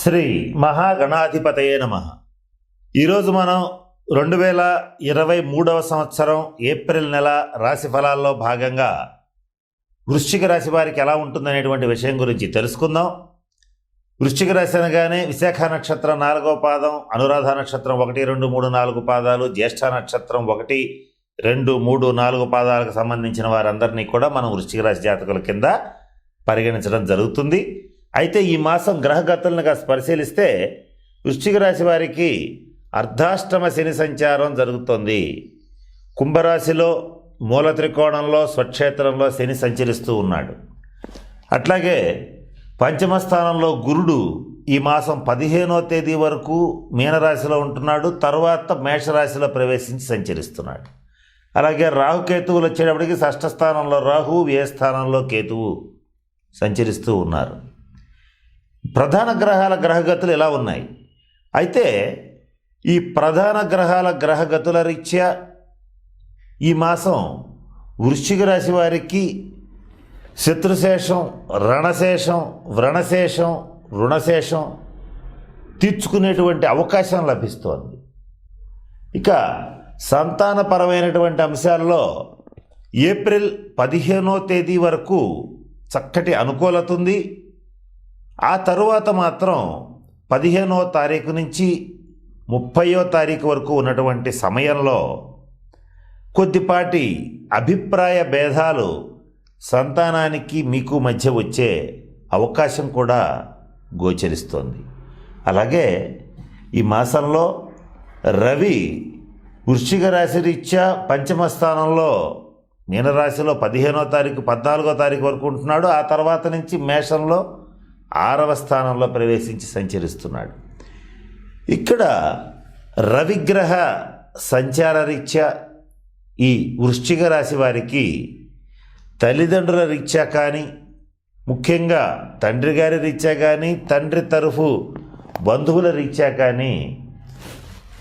శ్రీ మహాగణాధిపతయే నమః. ఈరోజు మనం 2023 సంవత్సరం ఏప్రిల్ నెల రాశి ఫలాల్లో భాగంగా వృశ్చిక రాశి వారికి ఎలా ఉంటుందనేటువంటి విషయం గురించి తెలుసుకుందాం. వృశ్చిక రాశి అనగానే విశాఖ నక్షత్రం 4వ పాదం, అనురాధ నక్షత్రం 1, 2, 3, 4 పాదాలు, జ్యేష్ఠ నక్షత్రం 1, 2, 3, 4 పాదాలకు సంబంధించిన వారందరినీ కూడా మనం వృశ్చిక రాశి జాతకుల కింద పరిగణించడం జరుగుతుంది. అయితే ఈ మాసం గ్రహగతులను పరిశీలిస్తే వృశ్చిక రాశి వారికి అర్ధాష్టమ శని సంచారం జరుగుతోంది. కుంభరాశిలో మూల త్రికోణంలో స్వక్షేత్రంలో శని సంచరిస్తూ ఉన్నాడు. అట్లాగే పంచమ స్థానంలో గురుడు ఈ మాసం 15వ తేదీ వరకు మీనరాశిలో ఉంటున్నాడు. తర్వాత మేషరాశిలో ప్రవేశించి సంచరిస్తున్నాడు. అలాగే రాహుకేతువులు వచ్చేటప్పటికి షష్ఠ స్థానంలో రాహు, వ్యయ స్థానంలో కేతువు సంచరిస్తూ ఉన్నారు. ప్రధాన గ్రహాల గ్రహగతులు ఎలా ఉన్నాయి? అయితే ఈ ప్రధాన గ్రహాల గ్రహగతుల రీత్యా ఈ మాసం వృశ్చిక రాశి వారికి శత్రుశేషం, రణశేషం, వ్రణశేషం, రుణశేషం తీర్చుకునేటువంటి అవకాశం లభిస్తోంది. ఇక సంతానపరమైనటువంటి అంశాల్లో ఏప్రిల్ 15వ తేదీ వరకు చక్కటి అనుకూలత ఉంది. ఆ తరువాత మాత్రం 15వ తారీఖు నుంచి 30వ తారీఖు వరకు ఉన్నటువంటి సమయంలో కొద్దిపాటి అభిప్రాయ భేదాలు సంతానానికి మీకు మధ్య వచ్చే అవకాశం కూడా గోచరిస్తోంది. అలాగే ఈ మాసంలో రవి వృశ్చిక రాశి రీత్యా పంచమ స్థానంలో మీనరాశిలో 15వ తారీఖు 14వ తారీఖు వరకు ఉంటున్నాడు. ఆ తర్వాత నుంచి మేషంలో 6వ స్థానంలో ప్రవేశించి సంచరిస్తున్నాడు. ఇక్కడ రవిగ్రహ సంచార రీత్యా ఈ వృశ్చిక రాశి వారికి తల్లిదండ్రుల రీత్యా కానీ, ముఖ్యంగా తండ్రి గారి రీత్యా కానీ, తండ్రి తరఫు బంధువుల రీత్యా కానీ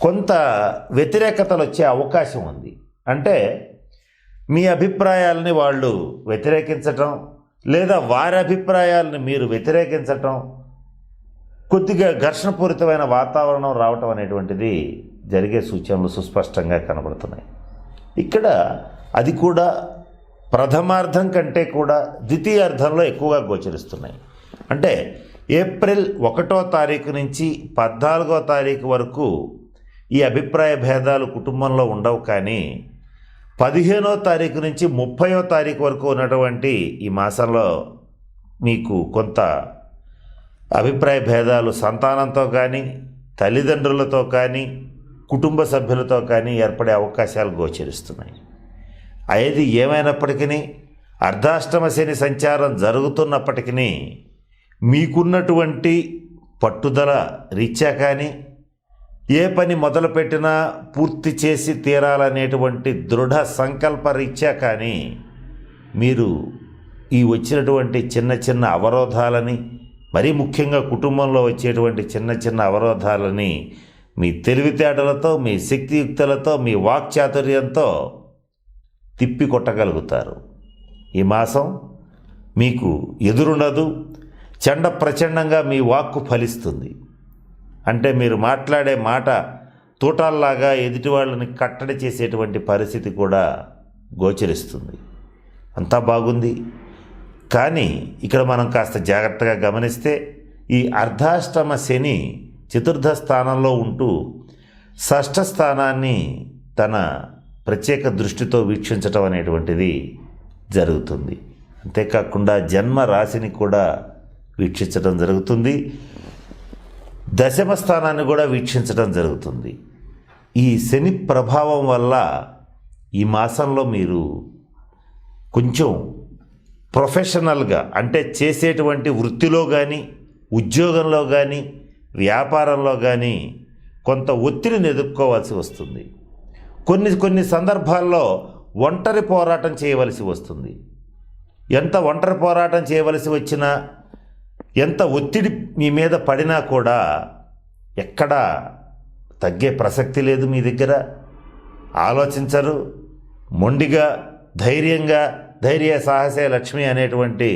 కొంత వ్యతిరేకతలు వచ్చే అవకాశం ఉంది. అంటే మీ అభిప్రాయాలని వాళ్ళు వ్యతిరేకించటం, లేదా వారి అభిప్రాయాలను మీరు వ్యతిరేకించటం, కొద్దిగా ఘర్షణపూరితమైన వాతావరణం రావటం అనేటువంటిది జరిగే సూచనలు సుస్పష్టంగా కనబడుతున్నాయి. ఇక్కడ అది కూడా ప్రథమార్థం కంటే కూడా ద్వితీయార్థంలో ఎక్కువగా గోచరిస్తున్నాయి. అంటే ఏప్రిల్ 1వ తారీఖు నుంచి 14వ తారీఖు వరకు ఈ అభిప్రాయ భేదాలు కుటుంబంలో ఉండవు. కానీ 15వ తారీఖు నుంచి 30వ తారీఖు వరకు ఉన్నటువంటి ఈ మాసంలో మీకు కొంత అభిప్రాయ భేదాలు సంతానంతో కానీ, తల్లిదండ్రులతో కానీ, కుటుంబ సభ్యులతో కానీ ఏర్పడే అవకాశాలు గోచరిస్తున్నాయి. ఏది ఏమైనప్పటికీ అర్ధాష్టమ శని సంచారం జరుగుతున్నప్పటికీ మీకున్నటువంటి పట్టుదల రీత్యా కానీ, ఏ పని మొదలుపెట్టినా పూర్తి చేసి తీరాలనేటువంటి దృఢ సంకల్ప రీత్యా కానీ మీరు ఈ వచ్చినటువంటి చిన్న చిన్న అవరోధాలని, మరీ ముఖ్యంగా కుటుంబంలో వచ్చేటువంటి చిన్న చిన్న అవరోధాలని మీ తెలివితేటలతో, మీ శక్తియుక్తులతో, మీ వాక్చాతుర్యంతో తిప్పి కొట్టగలుగుతారు. ఈ మాసం మీకు ఎదురుండదు. చండ ప్రచండంగా మీ వాక్కు ఫలిస్తుంది. అంటే మీరు మాట్లాడే మాట తూటాల్లాగా ఎదుటి వాళ్ళని కట్టడి చేసేటువంటి పరిస్థితి కూడా గోచరిస్తుంది. అంతా బాగుంది. కానీ ఇక్కడ మనం కాస్త జాగ్రత్తగా గమనిస్తే ఈ అర్ధాష్టమ శని చతుర్థ స్థానంలో ఉంటూ షష్ఠ స్థానాన్ని తన ప్రత్యేక దృష్టితో వీక్షించటం అనేటువంటిది జరుగుతుంది. అంతేకాకుండా జన్మ రాశిని కూడా వీక్షించడం జరుగుతుంది. దశమ స్థానాన్ని కూడా వీక్షించడం జరుగుతుంది. ఈ శని ప్రభావం వల్ల ఈ మాసంలో మీరు కొంచెం ప్రొఫెషనల్గా, అంటే చేసేటువంటి వృత్తిలో కానీ, ఉద్యోగంలో కానీ, వ్యాపారంలో కానీ కొంత ఒత్తిడిని ఎదుర్కోవాల్సి వస్తుంది. కొన్ని సందర్భాల్లో ఒంటరి పోరాటం చేయవలసి వస్తుంది. ఎంత ఒంటరి పోరాటం చేయవలసి వచ్చినా, ఎంత ఒత్తిడి మీ మీద పడినా కూడా ఎక్కడా తగ్గే ప్రసక్తి లేదు. మీ దగ్గర ఆలోచించరు. మొండిగా, ధైర్యంగా, ధైర్య సాహసే లక్ష్మి అనేటువంటి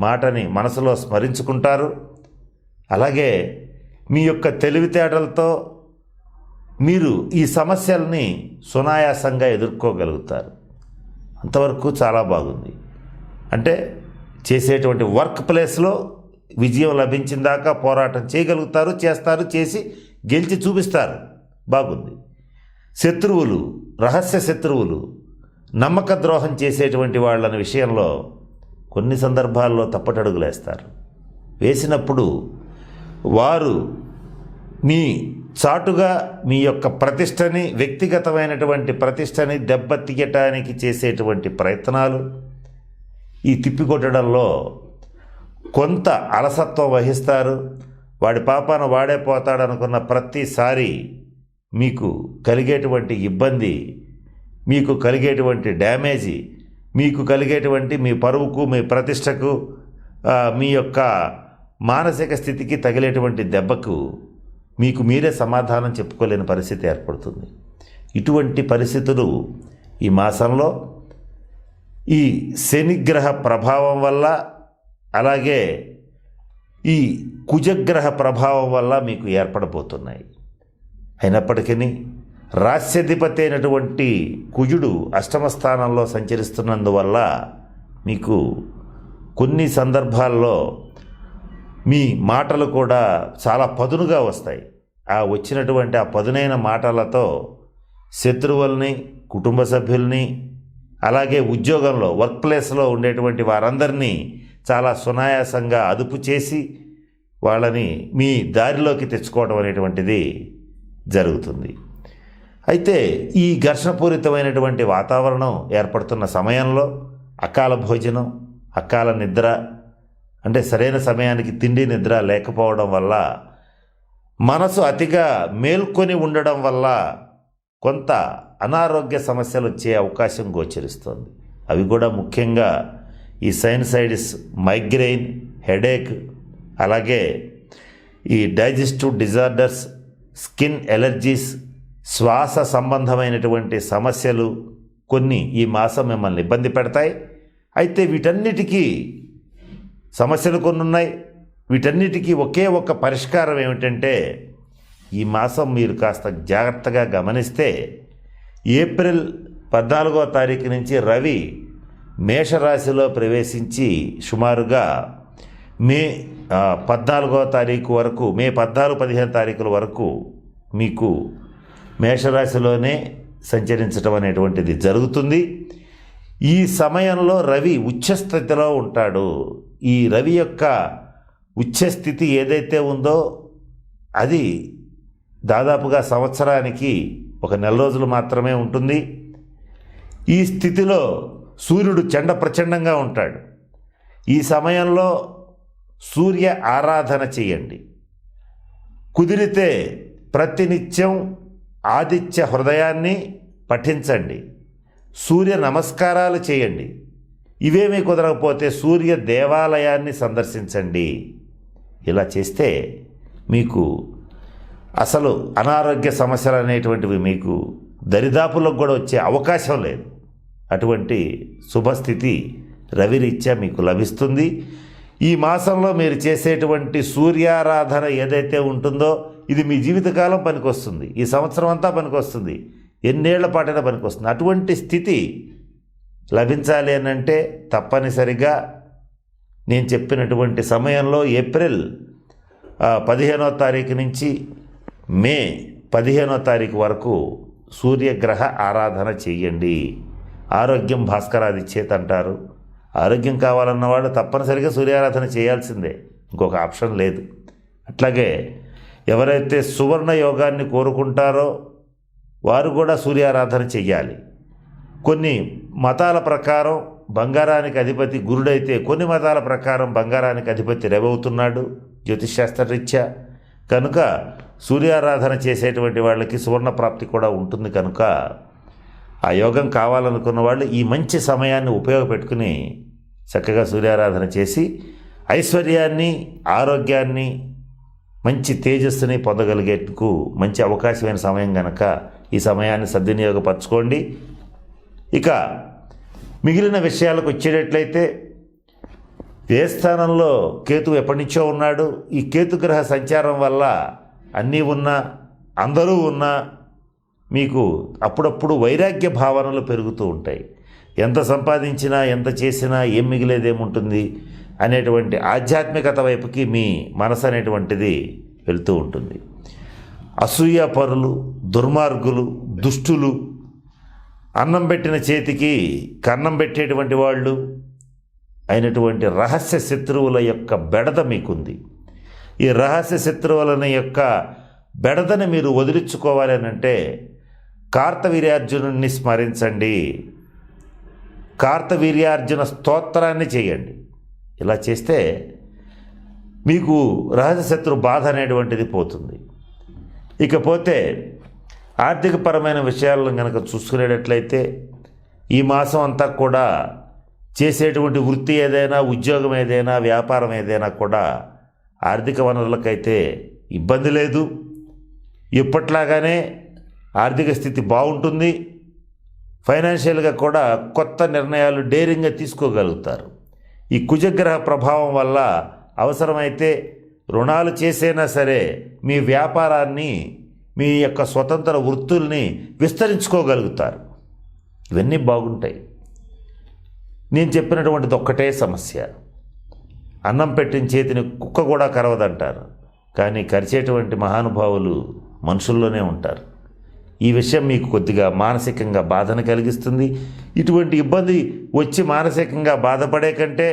మాటని మనసులో స్మరించుకుంటారు. అలాగే మీ యొక్క తెలివితేటలతో మీరు ఈ సమస్యల్ని సునాయాసంగా ఎదుర్కోగలుగుతారు. అంతవరకు చాలా బాగుంది. అంటే చేసేటువంటి వర్క్ ప్లేస్లో విజయం లభించిన దాకా పోరాటం చేయగలుగుతారు, చేస్తారు, చేసి గెలిచి చూపిస్తారు. బాగుంది. శత్రువులు, రహస్య శత్రువులు, నమ్మక ద్రోహం చేసేటువంటి వాళ్ళని విషయంలో కొన్ని సందర్భాల్లో తప్పటడుగులేస్తారు. వేసినప్పుడు వారు మీ చాటుగా మీ యొక్క ప్రతిష్టని, వ్యక్తిగతమైనటువంటి ప్రతిష్టని దెబ్బతీయటానికి చేసేటువంటి ప్రయత్నాలు, ఈ తిప్పికొట్టడంలో కొంత అలసత్వం వహిస్తారు. వాడి పాపాన వాడే పోతాడనుకున్న ప్రతిసారి మీకు కలిగేటువంటి ఇబ్బంది, మీకు కలిగేటువంటి డ్యామేజీ, మీకు కలిగేటువంటి మీ పరువుకు, మీ ప్రతిష్టకు, మీ యొక్క మానసిక స్థితికి తగిలేటువంటి దెబ్బకు మీకు మీరే సమాధానం చెప్పుకోలేని పరిస్థితి ఏర్పడుతుంది. ఇటువంటి పరిస్థితులు ఈ మాసంలో ఈ శనిగ్రహ ప్రభావం వల్ల, అలాగే ఈ కుజగ్రహ ప్రభావం వల్ల మీకు ఏర్పడబోతున్నాయి. అయినప్పటికీ రాస్యాధిపతి అయినటువంటి కుజుడు అష్టమ స్థానంలో సంచరిస్తున్నందువల్ల మీకు కొన్ని సందర్భాల్లో మీ మాటలు కూడా చాలా పదునుగా వస్తాయి. ఆ వచ్చినటువంటి ఆ పదునైన మాటలతో శత్రువుల్ని, కుటుంబ సభ్యుల్ని, అలాగే ఉద్యోగంలో వర్క్ ప్లేస్లో ఉండేటువంటి వారందరినీ చాలా సునాయాసంగా అదుపు చేసి వాళ్ళని మీ దారిలోకి తెచ్చుకోవడం అనేటువంటిది జరుగుతుంది. అయితే ఈ ఘర్షణపూరితమైనటువంటి వాతావరణం ఏర్పడుతున్న సమయంలో అకాల భోజనం, అకాల నిద్ర, అంటే సరైన సమయానికి తిండి నిద్ర లేకపోవడం వల్ల, మనసు అతిగా మేల్కొని ఉండడం వల్ల కొంత అనారోగ్య సమస్యలు వచ్చే అవకాశం గోచరిస్తుంది. అవి కూడా ముఖ్యంగా ఈ సైనసైటిస్, మైగ్రెయిన్, హెడేక్, అలాగే ఈ డైజెస్టివ్ డిజార్డర్స్, స్కిన్ ఎలర్జీస్, శ్వాస సంబంధమైనటువంటి సమస్యలు కొన్ని ఈ మాసం మిమ్మల్ని ఇబ్బంది పెడతాయి. అయితే వీటన్నిటికీ సమస్యలు కొన్ని ఉన్నాయి. వీటన్నిటికీ ఒకే ఒక పరిష్కారం ఏమిటంటే, ఈ మాసం మీరు కాస్త జాగ్రత్తగా గమనిస్తే ఏప్రిల్ 14వ తారీఖు నుంచి రవి మేషరాశిలో ప్రవేశించి సుమారుగా మే 14వ తారీఖు వరకు, మే 14-15 తారీఖుల వరకు మీకు మేషరాశిలోనే సంచరించడం అనేటువంటిది జరుగుతుంది. ఈ సమయంలో రవి ఉచ్చస్థితిలో ఉంటాడు. ఈ రవి యొక్క ఉచ్చస్థితి ఏదైతే ఉందో అది దాదాపుగా సంవత్సరానికి 1 నెల రోజులు మాత్రమే ఉంటుంది. ఈ స్థితిలో సూర్యుడు చండ ప్రచండంగా ఉంటాడు. ఈ సమయంలో సూర్య ఆరాధన చేయండి. కుదిరితే ప్రతినిత్యం ఆదిత్య హృదయాన్ని పఠించండి. సూర్య నమస్కారాలు చేయండి. ఇవేమీ కుదరకపోతే సూర్య దేవాలయాన్ని సందర్శించండి. ఇలా చేస్తే మీకు అసలు అనారోగ్య సమస్యలు అనేటువంటివి మీకు దరిదాపులకు కూడా వచ్చే అవకాశం లేదు. అటువంటి శుభస్థితి రవిరీత్యా మీకు లభిస్తుంది. ఈ మాసంలో మీరు చేసేటువంటి సూర్యారాధన ఏదైతే ఉంటుందో ఇది మీ జీవితకాలం పనికొస్తుంది. ఈ సంవత్సరం అంతా పనికొస్తుంది. ఎన్నేళ్ల పాటైనా పనికొస్తుంది. అటువంటి స్థితి లభించాలి అని అంటే తప్పనిసరిగా నేను చెప్పినటువంటి సమయంలో ఏప్రిల్ 15వ తారీఖు నుంచి మే 15వ తారీఖు వరకు సూర్యగ్రహ ఆరాధన చెయ్యండి. ఆరోగ్యం భాస్కరాదిచ్చేత అంటారు. ఆరోగ్యం కావాలన్నవాడు తప్పనిసరిగా సూర్యారాధన చేయాల్సిందే, ఇంకొక ఆప్షన్ లేదు. అట్లాగే ఎవరైతే సువర్ణ యోగాన్ని కోరుకుంటారో వారు కూడా సూర్యారాధన చెయ్యాలి. కొన్ని మతాల ప్రకారం బంగారానికి అధిపతి గురుడైతే కొన్ని మతాల ప్రకారం బంగారానికి అధిపతి రవి అవుతున్నాడు జ్యోతిష్శాస్త్రరీత్యా. కనుక సూర్యారాధన చేసేటువంటి వాళ్ళకి సువర్ణ ప్రాప్తి కూడా ఉంటుంది. కనుక ఆ యోగం కావాలనుకున్న వాళ్ళు ఈ మంచి సమయాన్ని ఉపయోగపెట్టుకుని చక్కగా సూర్యారాధన చేసి ఐశ్వర్యాన్ని, ఆరోగ్యాన్ని, మంచి తేజస్సుని పొందగలిగేందుకు మంచి అవకాశమైన సమయం కనుక ఈ సమయాన్ని సద్వినియోగపరచుకోండి. ఇక మిగిలిన విషయాలకు వచ్చేటట్లయితే వ్యయస్థానంలో కేతు ఎప్పటి నుంచో ఉన్నాడు. ఈ కేతుగ్రహ సంచారం వల్ల అన్నీ ఉన్నా, అందరూ ఉన్నా మీకు అప్పుడప్పుడు వైరాగ్య భావనలు పెరుగుతూ ఉంటాయి. ఎంత సంపాదించినా, ఎంత చేసినా ఏం మిగిలేదేముంటుంది అనేటువంటి ఆధ్యాత్మికత వైపుకి మీ మనసు అనేటువంటిది వెళ్తూ ఉంటుంది. అసూయాపరులు, దుర్మార్గులు, దుష్టులు, అన్నం పెట్టిన చేతికి కన్నం పెట్టేటువంటి వాళ్ళు అయినటువంటి రహస్య శత్రువుల యొక్క బెడద మీకుంది. ఈ రహస్య శత్రువులని యొక్క బెడదని మీరు వదిలించుకోవాలి అని అంటే కార్తవీర్యార్జునుడిని స్మరించండి, కార్తవీర్యార్జున స్తోత్రాన్ని చేయండి. ఇలా చేస్తే మీకు రహస్య శత్రు బాధ అనేటువంటిది పోతుంది. ఇకపోతే ఆర్థికపరమైన విషయాలను కనుక చూసుకునేటట్లయితే ఈ మాసం అంతా కూడా చేసేటువంటి వృత్తి ఏదైనా, ఉద్యోగం ఏదైనా, వ్యాపారం ఏదైనా కూడా ఆర్థిక వనరులకైతే ఇబ్బంది లేదు. ఎప్పట్లాగానే ఆర్థిక స్థితి బాగుంటుంది. ఫైనాన్షియల్గా కూడా కొత్త నిర్ణయాలు డేరింగ్గా తీసుకోగలుగుతారు. ఈ కుజగ్రహ ప్రభావం వల్ల అవసరమైతే రుణాలు చేసైనా సరే మీ వ్యాపారాన్ని, మీ యొక్క స్వతంత్ర వృత్తుల్ని విస్తరించుకోగలుగుతారు. ఇవన్నీ బాగుంటాయి. నేను చెప్పినటువంటిది ఒక్కటే సమస్య, అన్నం పెట్టిన చేతిని కుక్క కూడా కరవదంటారు, కానీ కరిచేటువంటి మహానుభావులు మనుషుల్లోనే ఉంటారు. ఈ విషయం మీకు కొద్దిగా మానసికంగా బాధను కలిగిస్తుంది. ఇటువంటి ఇబ్బంది వచ్చి మానసికంగా బాధపడే కంటే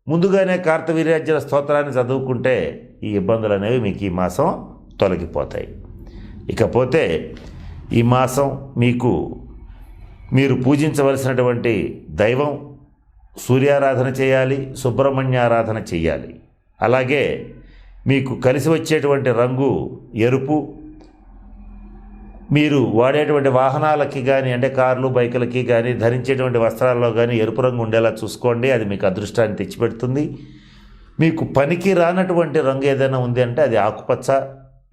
ముందుగానే కార్తవీర్యార్జున స్తోత్రాన్ని చదువుకుంటే ఈ ఇబ్బందులు అనేవి మీకు ఈ మాసం తొలగిపోతాయి. ఇకపోతే ఈ మాసం మీరు పూజించవలసినటువంటి దైవం సూర్యారాధన చేయాలి, సుబ్రహ్మణ్యారాధన చేయాలి. అలాగే మీకు కలిసి వచ్చేటువంటి రంగు ఎరుపు. మీరు వాడేటువంటి వాహనాలకి కానీ, అంటే కార్లు, బైకులకి కానీ, ధరించేటువంటి వస్త్రాల్లో కానీ ఎరుపు రంగు ఉండేలా చూసుకోండి. అది మీకు అదృష్టాన్ని తెచ్చిపెడుతుంది. మీకు పనికి రానటువంటి రంగు ఏదైనా ఉంది అంటే అది ఆకుపచ్చ.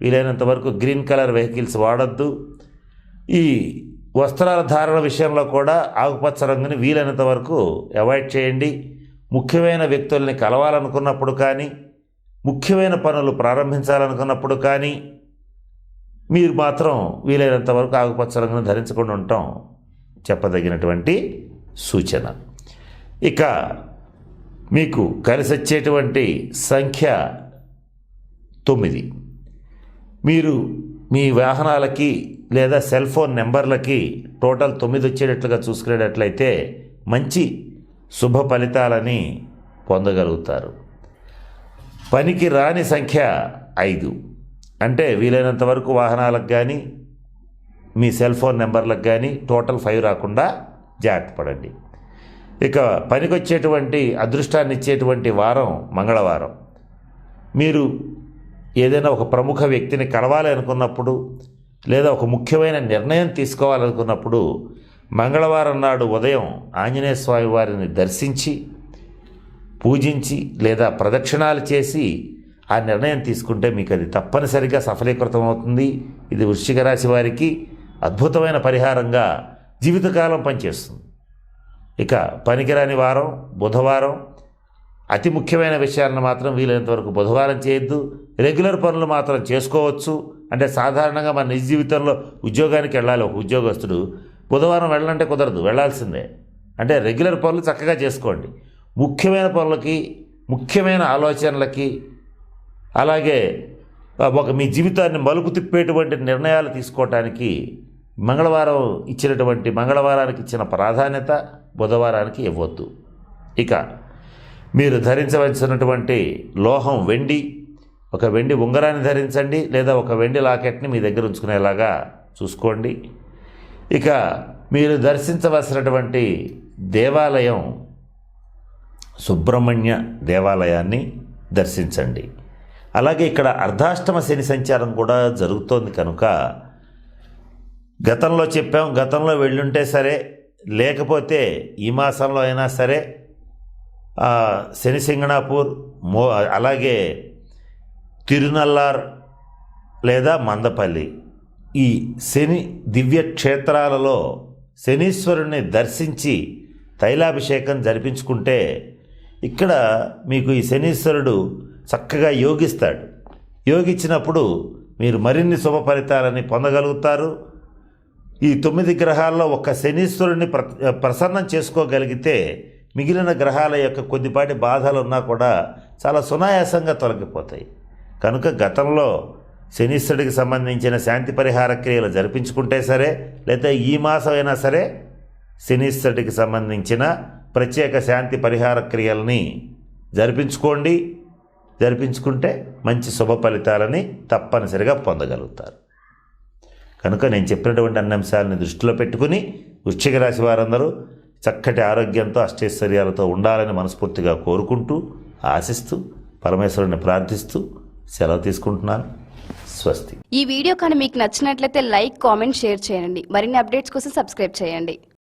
వీలైనంత వరకు గ్రీన్ కలర్ వెహికల్స్ వాడద్దు. ఈ వస్త్రాల ధారణ విషయంలో కూడా ఆకుపచ్చ రంగుని వీలైనంత వరకు అవాయిడ్ చేయండి. ముఖ్యమైన వ్యక్తుల్ని కలవాలనుకున్నప్పుడు కానీ, ముఖ్యమైన పనులు ప్రారంభించాలనుకున్నప్పుడు కానీ మీరు మాత్రం వీలైనంత వరకు ఆకుపచ్చ రంగును ధరించకుండా ఉండటం చెప్పదగినటువంటి సూచన. ఇక మీకు కలిసి వచ్చేటువంటి సంఖ్య 9. మీరు మీ వాహనాలకి లేదా సెల్ ఫోన్ నెంబర్లకి టోటల్ 9 వచ్చేటట్లుగా చూసుకునేటట్లయితే మంచి శుభ ఫలితాలని పొందగలుగుతారు. పనికి రాని సంఖ్య 5. అంటే వీలైనంత వరకు వాహనాలకు కానీ, మీ సెల్ ఫోన్ నెంబర్లకు కానీ టోటల్ 5 రాకుండా జాగ్రత్త పడండి. ఇక పనికి వచ్చేటువంటి అదృష్టాన్ని ఇచ్చేటువంటి వారం మంగళవారం. మీరు ఏదైనా ఒక ప్రముఖ వ్యక్తిని కలవాలి అనుకున్నప్పుడు, లేదా ఒక ముఖ్యమైన నిర్ణయం తీసుకోవాలనుకున్నప్పుడు మంగళవారం నాడు ఉదయం ఆంజనేయ స్వామి వారిని దర్శించి, పూజించి లేదా ప్రదక్షిణాలు చేసి ఆ నిర్ణయం తీసుకుంటే మీకు అది తప్పనిసరిగా సఫలీకృతం అవుతుంది. ఇది వృశ్చిక రాశి వారికి అద్భుతమైన పరిహారంగా జీవితకాలం పనిచేస్తుంది. ఇక పనికిరాని వారం బుధవారం. అతి ముఖ్యమైన విషయాలను మాత్రం వీలైనంత వరకు బుధవారం చేయొద్దు. రెగ్యులర్ పనులు మాత్రం చేసుకోవచ్చు. అంటే సాధారణంగా మన నిజ జీవితంలో ఉద్యోగానికి వెళ్ళాలి ఒక ఉద్యోగస్తుడు, బుధవారం వెళ్ళాలంటే కుదరదు, వెళ్ళాల్సిందే. అంటే రెగ్యులర్ పనులు చక్కగా చేసుకోండి. ముఖ్యమైన పనులకి, ముఖ్యమైన ఆలోచనలకి, అలాగే మీ జీవితాన్ని మలుపు తిప్పేటువంటి నిర్ణయాలు తీసుకోవటానికి మంగళవారానికి ఇచ్చిన ప్రాధాన్యత బుధవారానికి ఇవ్వద్దు. ఇక మీరు ధరించవలసినటువంటి లోహం వెండి. ఒక వెండి ఉంగరాన్ని ధరించండి, లేదా ఒక వెండి లాకెట్ని మీ దగ్గర ఉంచుకునేలాగా చూసుకోండి. ఇక మీరు దర్శించవలసినటువంటి దేవాలయం సుబ్రహ్మణ్య దేవాలయాన్ని దర్శించండి. అలాగే ఇక్కడ అర్ధాష్టమ శని సంచారం కూడా జరుగుతోంది కనుక గతంలో చెప్పాం, గతంలో వెళ్ళుంటే సరే, లేకపోతే ఈ మాసంలో అయినా సరే శని సింగణాపూర్, అలాగే తిరునల్లార్ లేదా మందపల్లి, ఈ శని దివ్య క్షేత్రాలలో శనీశ్వరుణ్ణి దర్శించి తైలాభిషేకం జరిపించుకుంటే ఇక్కడ మీకు ఈ శనీశ్వరుడు చక్కగా యోగిస్తాడు. యోగించినప్పుడు మీరు మరిన్ని శుభ ఫలితాలని పొందగలుగుతారు. ఈ 9 గ్రహాల్లో ఒక్క శనీశ్వరుడిని ప్రసన్నం చేసుకోగలిగితే మిగిలిన గ్రహాల యొక్క కొద్దిపాటి బాధలు ఉన్నా కూడా చాలా సునాయాసంగా తొలగిపోతాయి. కనుక గతంలో శనీశ్వరుడికి సంబంధించిన శాంతి పరిహార క్రియలు జరిపించుకుంటే సరే, లేదా ఈ మాసం అయినా సరే శనీశ్వరుడికి సంబంధించిన ప్రత్యేక శాంతి పరిహార క్రియల్ని జరిపించుకోండి. జరిపించుకుంటే మంచి శుభ ఫలితాలని తప్పనిసరిగా పొందగలుగుతారు. కనుక నేను చెప్పినటువంటి అన్ని అంశాలని దృష్టిలో పెట్టుకుని వృశ్చిక రాశి వారందరూ చక్కటి ఆరోగ్యంతో అష్టైశ్వర్యాలతో ఉండాలని మనస్ఫూర్తిగా కోరుకుంటూ ఆశిస్తూ పరమేశ్వరుని ప్రార్థిస్తూ సెలవు తీసుకుంటున్నాను. స్వస్తి. ఈ వీడియో కానీ మీకు నచ్చినట్లయితే లైక్, కామెంట్, షేర్ చేయండి. మరిన్ని అప్డేట్స్ కోసం సబ్స్క్రైబ్ చేయండి.